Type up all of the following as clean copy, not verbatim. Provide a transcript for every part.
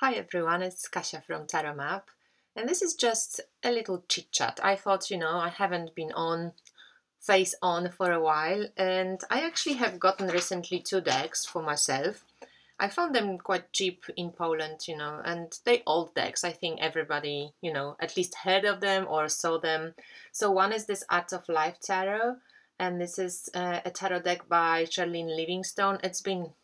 Hi everyone, it's Kasia from Tarot Map, and this is just a little chit chat. I thought, I haven't been on face on for a while, and I actually have gotten recently 2 decks for myself. I found them quite cheap in Poland, and they old decks. I think everybody, at least heard of them or saw them. So one is this Art of Life Tarot, and this is a tarot deck by Charlene Livingstone. It's been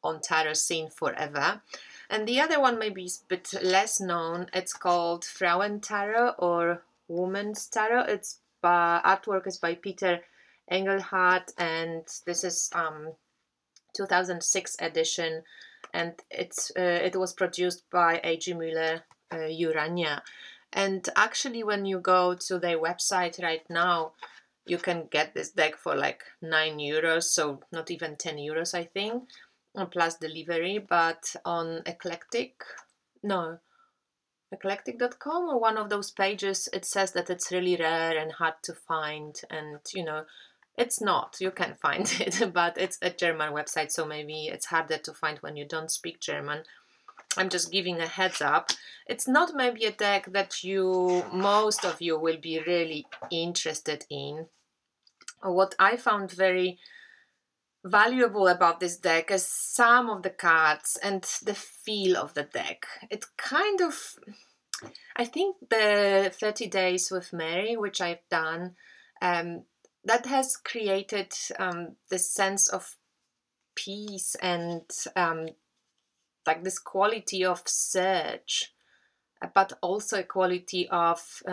on tarot scene forever. And the other one maybe is a bit less known. It's called Frauen Tarot or Women's Tarot. It's artwork is by Peter Engelhardt, and this is 2006 edition, and it was produced by A.G. Müller Urania. And actually, when you go to their website right now, you can get this deck for like €9, so not even €10, I think, plus delivery. But on eclectic.com or one of those pages, it says that it's really rare and hard to find, and it's not. You can find it, but it's a German website, so maybe it's harder to find when you don't speak German. I'm just giving a heads up. It's not maybe a deck that most of you will be really interested in. What I found very valuable about this deck is some of the cards and the feel of the deck. It kind of, I think the 30 Days with Mary, which I've done, that has created this sense of peace and like this quality of search, but also a quality of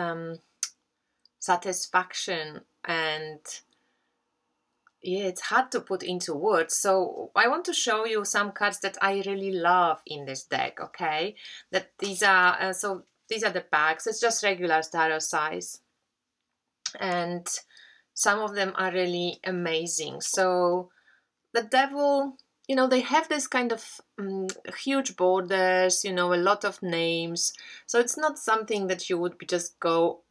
satisfaction. And yeah, it's hard to put into words. So I want to show you some cards that I really love in this deck, okay? That these are, these are the packs. It's just regular tarot size. And some of them are really amazing. So the Devil, they have this kind of huge borders, a lot of names. So it's not something that you would just go,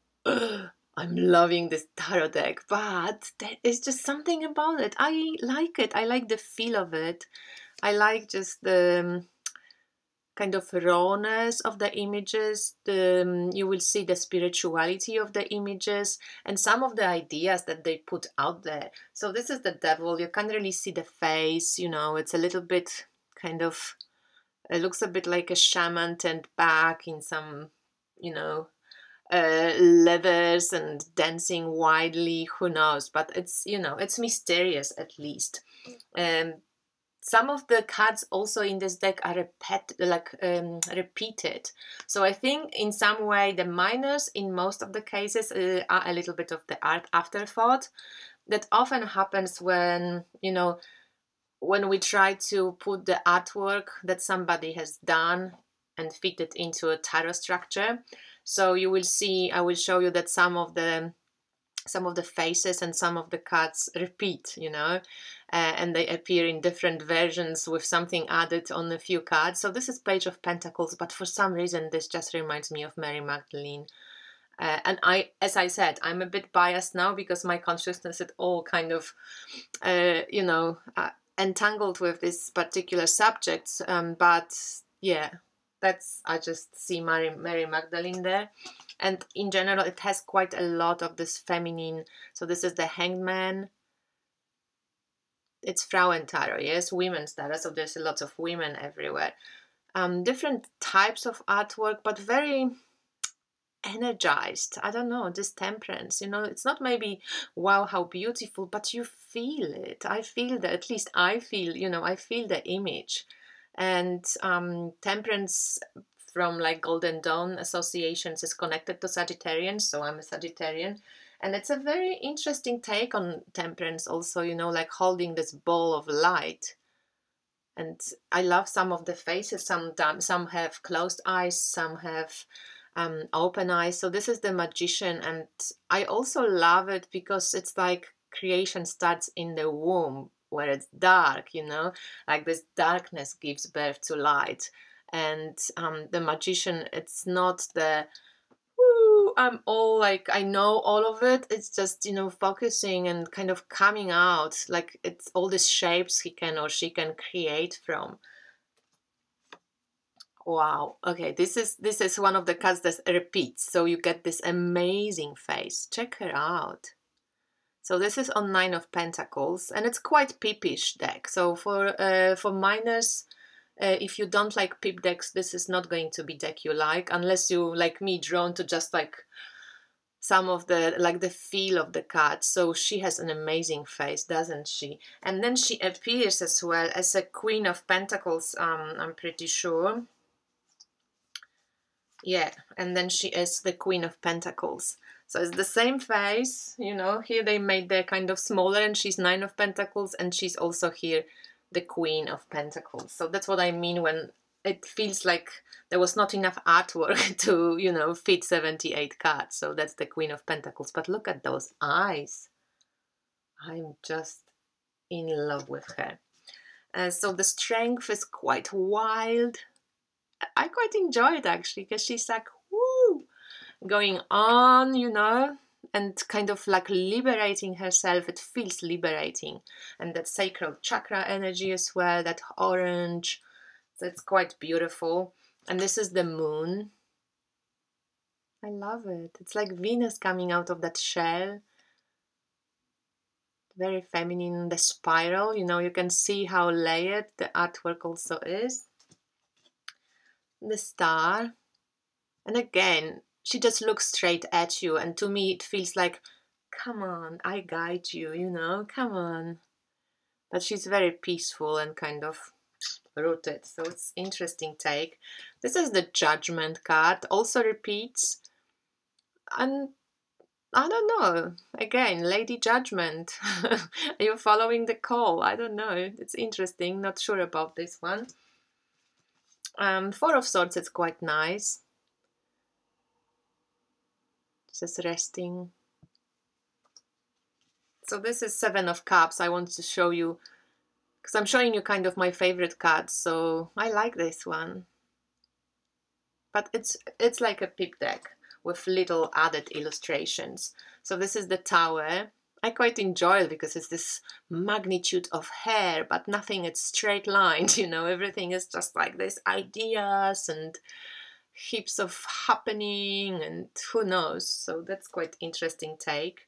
I'm loving this tarot deck, but there is just something about it. I like it. I like the feel of it. I like just the kind of rawness of the images. You will see the spirituality of the images and some of the ideas that they put out there. So this is the Devil. You can't really see the face, it's a little bit kind of, it looks a bit like a shaman turned back in some, leathers and dancing wildly, who knows, but it's it's mysterious at least. Some of the cards also in this deck are repeated, so I think in some way the minors in most of the cases are a little bit of the art afterthought that often happens when when we try to put the artwork that somebody has done and fit it into a tarot structure. So you will see, I will show you that some of the faces and some of the cards repeat, and they appear in different versions with something added on a few cards. So this is Page of Pentacles, but for some reason this just reminds me of Mary Magdalene. And as I said, I'm a bit biased now because my consciousness is all kind of, entangled with this particular subject. But yeah. I just see Mary Magdalene there. And in general, it has quite a lot of this feminine. So this is the Hangman. It's Frauen Tarot, yes, women's tarot. So there's a lot of women everywhere. Different types of artwork, but very energized. I don't know, this temperance. It's not maybe, wow, how beautiful, but you feel it. I feel that, at least I feel, I feel the image. And temperance from like Golden Dawn associations is connected to Sagittarians, so I'm a Sagittarian, and it's a very interesting take on temperance also, like holding this ball of light. And I love some of the faces. Some have closed eyes, some have open eyes. So this is the Magician, and I also love it because it's like creation starts in the womb, where it's dark, like this darkness gives birth to light. And the Magician, it's not the, woo, I'm all like, I know all of it. It's just, focusing and kind of coming out, like it's all these shapes he can or she can create from. Wow. Okay, this is one of the cards that repeats, so you get this amazing face. Check her out. So this is on 9 of Pentacles, and it's quite peepish deck. So for minors, if you don't like peep decks, this is not going to be deck you like, unless you, like me, drawn to just like some of the, like the feel of the card. So she has an amazing face, doesn't she? And then she appears as well as a Queen of Pentacles, I'm pretty sure. Yeah, and then she is the Queen of Pentacles. So it's the same face, you know, here they made the kind of smaller, and she's 9 of Pentacles, and she's also here the Queen of Pentacles. So that's what I mean when it feels like there was not enough artwork to, you know, fit 78 cards. So that's the Queen of Pentacles. But look at those eyes. I'm just in love with her. So the strength is quite wild. I quite enjoy it actually, because she's like, woo, going on, you know, and kind of like liberating herself. It feels liberating. And that sacral chakra energy as well, that orange. So it's quite beautiful. And this is the moon. I love it. It's like Venus coming out of that shell. Very feminine. The spiral, you know, you can see how layered the artwork also is. The star. And again, she just looks straight at you, and to me it feels like, come on, I guide you, you know, come on. But she's very peaceful and kind of rooted, so it's interesting take. This is the Judgment card, also repeats, and I don't know, again, Lady Judgment. Are you following the call? I don't know, it's interesting, not sure about this one. Four of Swords, it's quite nice. Just resting. So this is Seven of Cups. I want to show you, because I'm showing you kind of my favorite cards, so I like this one. But it's like a pip deck with little added illustrations. So this is the Tower. I quite enjoy it because it's this magnitude of hair, but nothing is straight lined, you know, everything is just like this ideas and heaps of happening and who knows. So that's quite interesting take.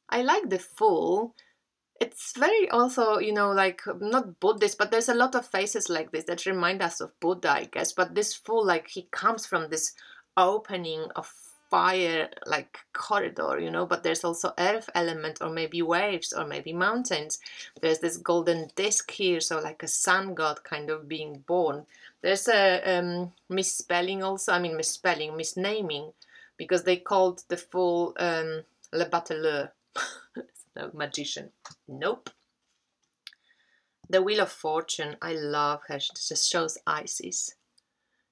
I like the Fool. It's very also, you know, like not Buddhist, but there's a lot of faces like this that remind us of Buddha, I guess. But this Fool, like, he comes from this opening of fire, like corridor, you know, but there's also earth element, or maybe waves, or maybe mountains. There's this golden disc here, so like a sun god kind of being born. There's a misspelling also, I mean misnaming, because they called the Fool Le Bateleur. No, magician. Nope. The Wheel of Fortune. I love her. She just shows Isis.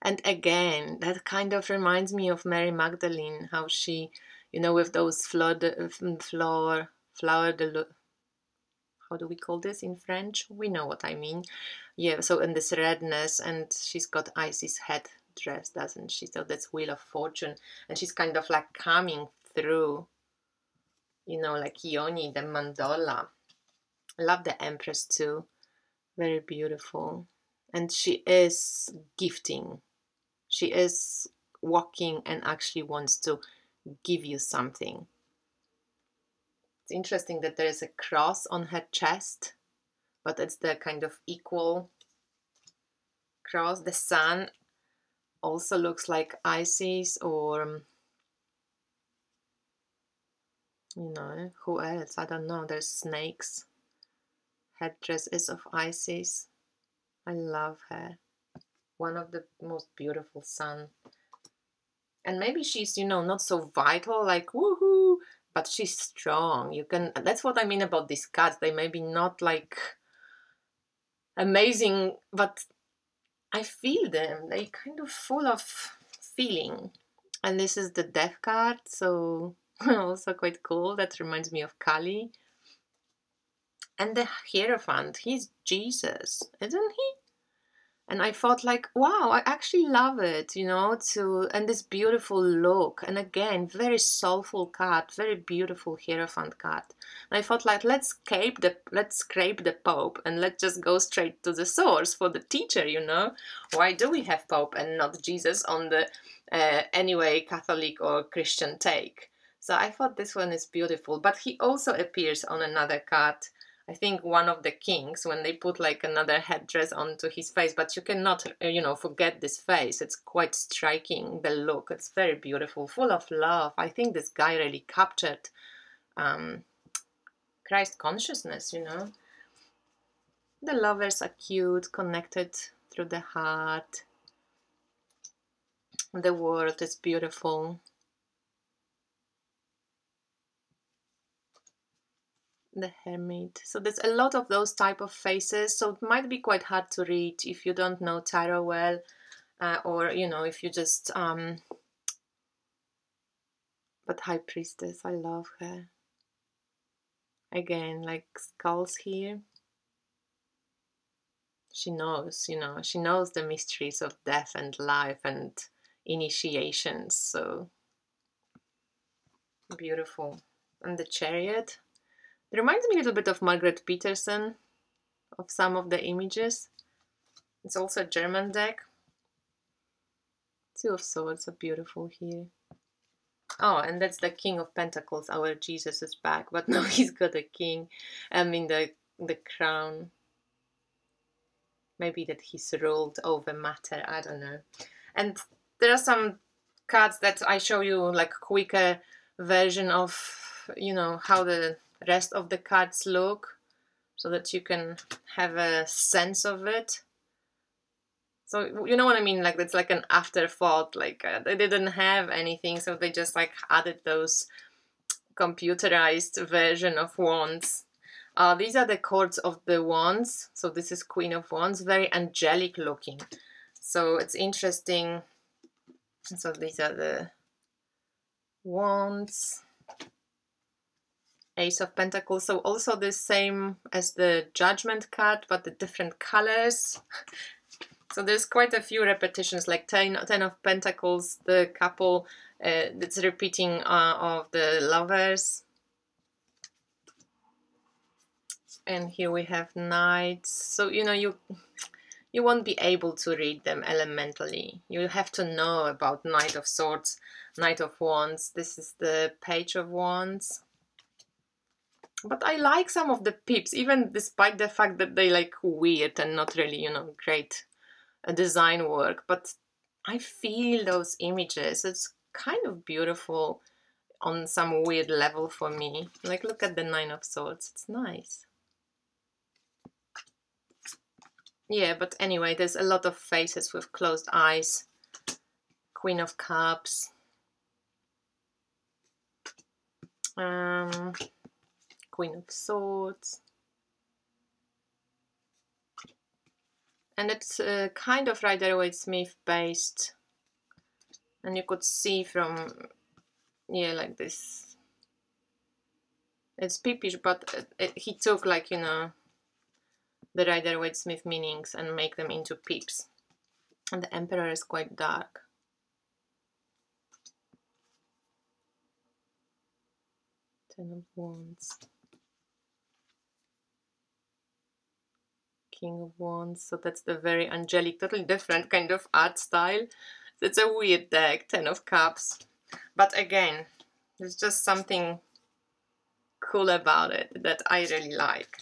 And again, that kind of reminds me of Mary Magdalene, how she, you know, with those flower de how do we call this in French? We know what I mean. Yeah, so in this redness, and she's got Isis head dress, doesn't she? So that's Wheel of Fortune. And she's kind of like coming through, you know, like Yoni, the mandala. I love the Empress too. Very beautiful. And she is gifting. She is walking and actually wants to give you something. It's interesting that there is a cross on her chest, but it's the kind of equal cross. The sun also looks like Isis, or you know, who else? I don't know. There's snakes. Headdress is of Isis. I love her. One of the most beautiful sun. And maybe she's, you know, not so vital, like woohoo, but she's strong. You can, that's what I mean about these cards. They may be not like amazing, but I feel them. They kind of full of feeling. And this is the Death card, so also quite cool. That reminds me of Kali. And the Hierophant, he's Jesus, isn't he? And I thought like, wow, I actually love it, you know, and this beautiful look. And again, very soulful card, very beautiful Hierophant card. And I thought like, let's scrape the Pope and let's just go straight to the source for the teacher, you know. Why do we have Pope and not Jesus on the anyway Catholic or Christian take? So I thought this one is beautiful, but he also appears on another card. I think one of the kings, when they put like another headdress onto his face, but you cannot, you know, forget this face. It's quite striking, the look. It's very beautiful, full of love. I think this guy really captured Christ consciousness, you know. The lovers are cute, connected through the heart. The world is beautiful. The Hermit. So there's a lot of those type of faces, so it might be quite hard to read if you don't know tarot well, or you know, if you just but High Priestess, I love her. Again, like skulls here. She knows, you know, she knows the mysteries of death and life and initiations, so beautiful. And the Chariot. It reminds me a little bit of Margaret Peterson, of some of the images. It's also a German deck. Two of Swords are beautiful here. Oh, and that's the King of Pentacles. Our Jesus is back, but now he's got a king. I mean the crown. Maybe that he's ruled over matter. I don't know. And there are some cards that I show you like quicker version of, you know, how the rest of the cards look, so that you can have a sense of it. So you know what I mean, like it's like an afterthought, like they didn't have anything, so they just like added those computerized version of wands. These are the cords of the wands, so this is Queen of Wands, very angelic looking, so it's interesting. So these are the wands. Ace of Pentacles, so also the same as the Judgment card, but the different colors. So there's quite a few repetitions, like 10 of Pentacles, the couple that's repeating of the lovers. And here we have Knights. So, you know, you won't be able to read them elementally. You have to know about Knight of Swords, Knight of Wands. This is the Page of Wands. But I like some of the pips, even despite the fact that they like weird and not really, you know, great design work. But I feel those images. It's kind of beautiful on some weird level for me. Like, look at the Nine of Swords. It's nice. Yeah, but anyway, there's a lot of faces with closed eyes. Queen of Cups. Queen of Swords. And it's kind of Rider-Waite-Smith based. And you could see from, yeah, like this. It's peepish, but he took, like, you know, the Rider-Waite-Smith meanings and make them into peeps. And the Emperor is quite dark. Ten of Wands. King of Wands, so that's the very angelic, totally different kind of art style. It's a weird deck, 10 of Cups. But again, there's just something cool about it that I really like.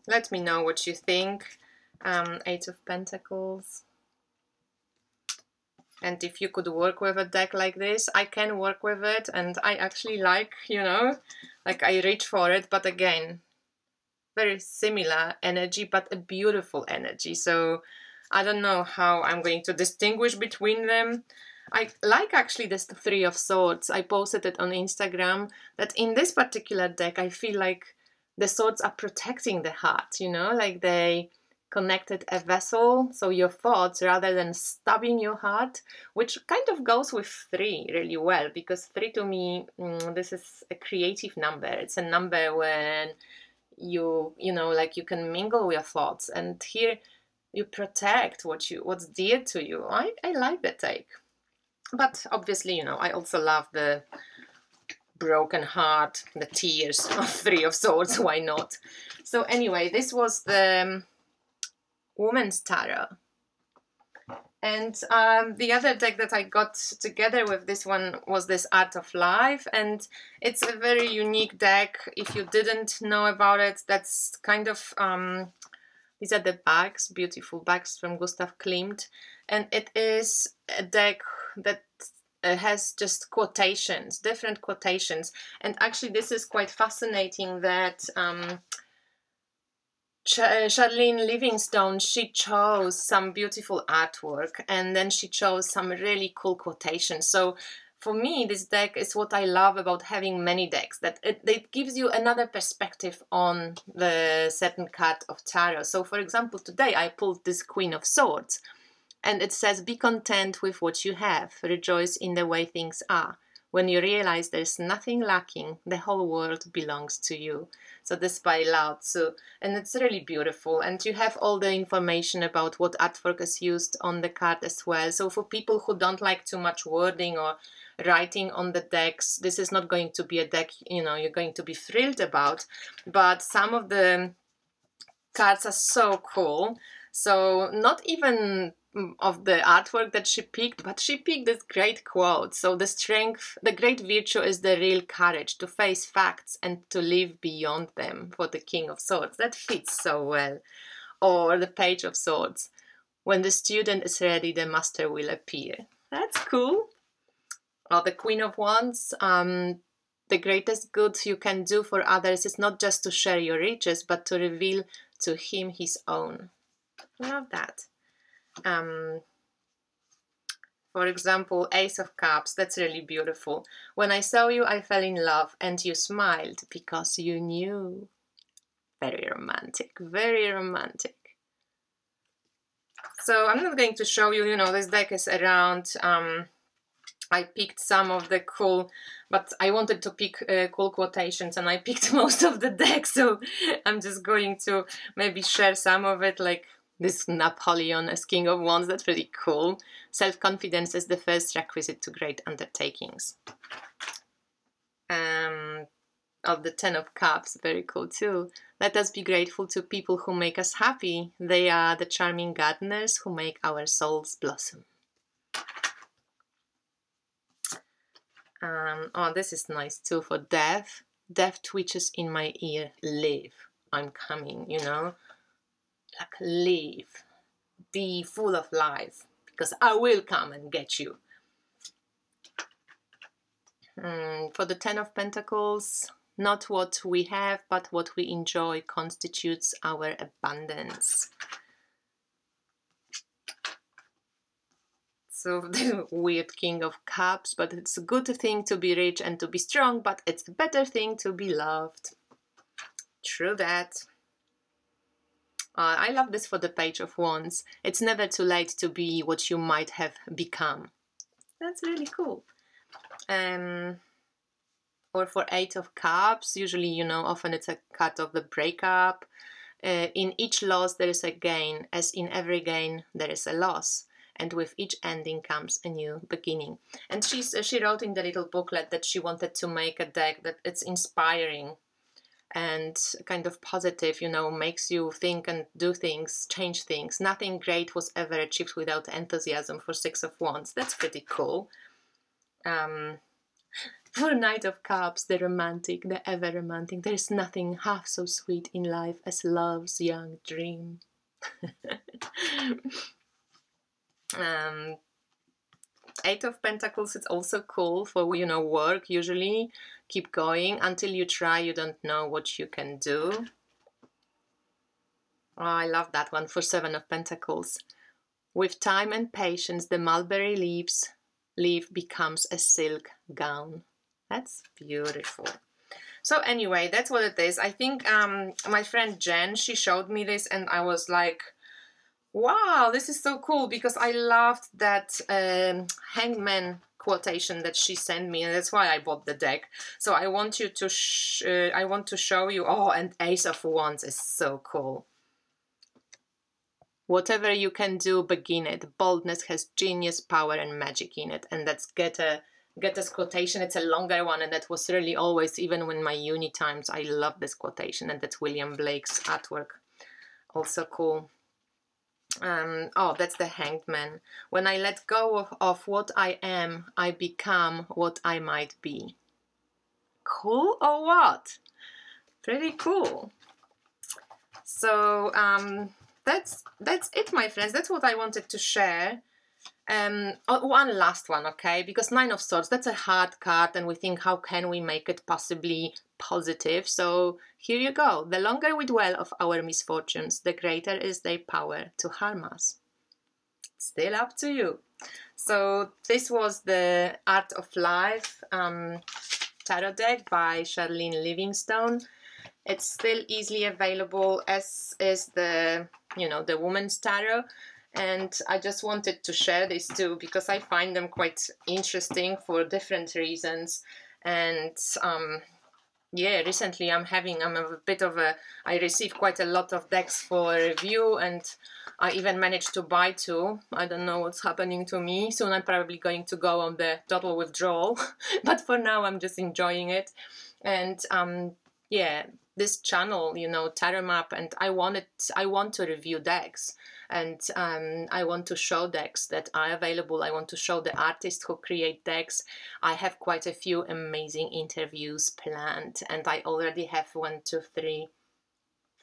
Let me know what you think. Eight of Pentacles. And if you could work with a deck like this, I can work with it, and I actually like, you know, like I reach for it, but again, very similar energy, but a beautiful energy. So I don't know how I'm going to distinguish between them. I like actually this Three of Swords. I posted it on Instagram that in this particular deck, I feel like the swords are protecting the heart, you know, like they connected a vessel, so your thoughts, rather than stabbing your heart, which kind of goes with 3 really well, because 3 to me, this is a creative number. It's a number when you know, like you can mingle your thoughts, and here you protect what's dear to you. I like that take. But obviously, you know, I also love the broken heart, the tears of Three of Swords. Why not? So anyway, this was the Woman's Tarot. And the other deck that I got together with this one was this Art of Life, and it's a very unique deck. If you didn't know about it, that's kind of these are the bags, beautiful bags from Gustav Klimt, and it is a deck that has just quotations, different quotations. And actually this is quite fascinating that Charlene Livingstone, she chose some beautiful artwork, and then she chose some really cool quotations. So for me, this deck is what I love about having many decks, that it gives you another perspective on the certain card of tarot. So for example, today I pulled this Queen of Swords, and it says, be content with what you have, rejoice in the way things are. When you realize there's nothing lacking, the whole world belongs to you. So this by Lao Tzu, and it's really beautiful. And you have all the information about what artwork is used on the card as well. So for people who don't like too much wording or writing on the decks, this is not going to be a deck, you know, you're going to be thrilled about. But some of the cards are so cool. So not even of the artwork that she picked, but she picked this great quote. So the strength, the great virtue is the real courage to face facts and to live beyond them, for the King of Swords. That fits so well. Or the Page of Swords. When the student is ready, the master will appear. That's cool. Or the Queen of Wands. The greatest good you can do for others is not just to share your riches, but to reveal to him his own. Love that. For example, Ace of Cups, that's really beautiful. When I saw you, I fell in love, and you smiled because you knew. Very romantic, very romantic. So I'm not going to show you, you know, this deck is around. I picked some of the cool, but I wanted to pick cool quotations, and I picked most of the deck, so I'm just going to maybe share some of it, like this Napoleon as King of Wands. That's pretty cool. Self-confidence is the first requisite to great undertakings. Of the Ten of Cups, very cool too. Let us be grateful to people who make us happy. They are the charming gardeners who make our souls blossom. Oh, this is nice too for Death. Death twitches in my ear. Live. I'm coming, you know. Like, live, be full of life, because I will come and get you. For the Ten of Pentacles, not what we have, but what we enjoy constitutes our abundance. So the weird King of Cups, but it's a good thing to be rich and to be strong, but it's a better thing to be loved. True that. I love this for the Page of Wands. It's never too late to be what you might have become. That's really cool. Or for Eight of Cups, usually, you know, often it's a card of the breakup. In each loss there is a gain, as in every gain there is a loss. And with each ending comes a new beginning. And she wrote in the little booklet that she wanted to make a deck that it's inspiring and kind of positive, you know, makes you think and do things, change things. Nothing great was ever achieved without enthusiasm, for Six of Wands. That's pretty cool. For Knight of Cups, the romantic, the ever romantic. There is nothing half so sweet in life as love's young dream. Eight of Pentacles, it's also cool for, you know, work usually. Keep going. Until you try, you don't know what you can do. Oh, I love that one for Seven of Pentacles. With time and patience, the mulberry leaf becomes a silk gown. That's beautiful. So anyway, that's what it is. I think my friend Jen, she showed me this, and I was like, wow, this is so cool, because I loved that Hangman quotation that she sent me, and that's why I bought the deck. So I want you to I want to show you. Oh, and Ace of Wands is so cool. Whatever you can do, begin it. Boldness has genius, power, and magic in it. And that's Goethe's quotation. It's a longer one, and that was really always, even when my uni times, I love this quotation, and that's William Blake's artwork. Also cool. Oh, that's the Hanged Man. When I let go of what I am, I become what I might be. Cool or what? Pretty cool. So that's it, my friends. That's what I wanted to share. One last one, okay? Because Nine of Swords, that's a hard card, and we think, how can we make it possibly positive? So here you go. The longer we dwell of our misfortunes, the greater is their power to harm us. Still up to you. So this was the Art of Life tarot deck by Charlene Livingstone. It's still easily available, as is the, the Woman's Tarot. And I just wanted to share these two because I find them quite interesting for different reasons. And yeah, recently I received quite a lot of decks for review, and I even managed to buy two. I don't know what's happening to me. Soon I'm probably going to go on the total withdrawal, but for now I'm just enjoying it. And yeah, this channel, Tarot Map, and I want to review decks, and I want to show decks that are available. I want to show the artists who create decks. I have quite a few amazing interviews planned, and I already have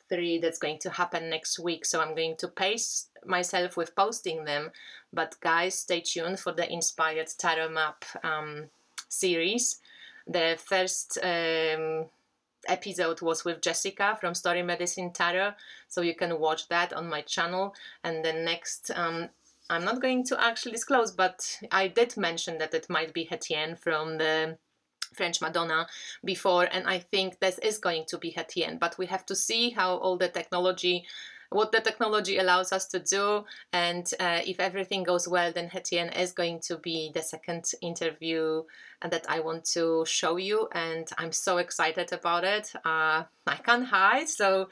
three that's going to happen next week, so I'm going to pace myself with posting them. But guys, stay tuned for the Inspired Tarot Map series. The first episode was with Jessica from Story Medicine Tarot, so you can watch that on my channel. And the next, I'm not going to actually disclose, but I did mention that it might be Hetien from the French Madonna before, and I think this is going to be Hetien, but we have to see how all the technology, what the technology allows us to do, and if everything goes well, then Hetien is going to be the second interview that I want to show you, and I'm so excited about it. I can't hide, so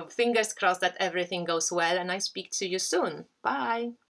fingers crossed that everything goes well, and I speak to you soon. Bye!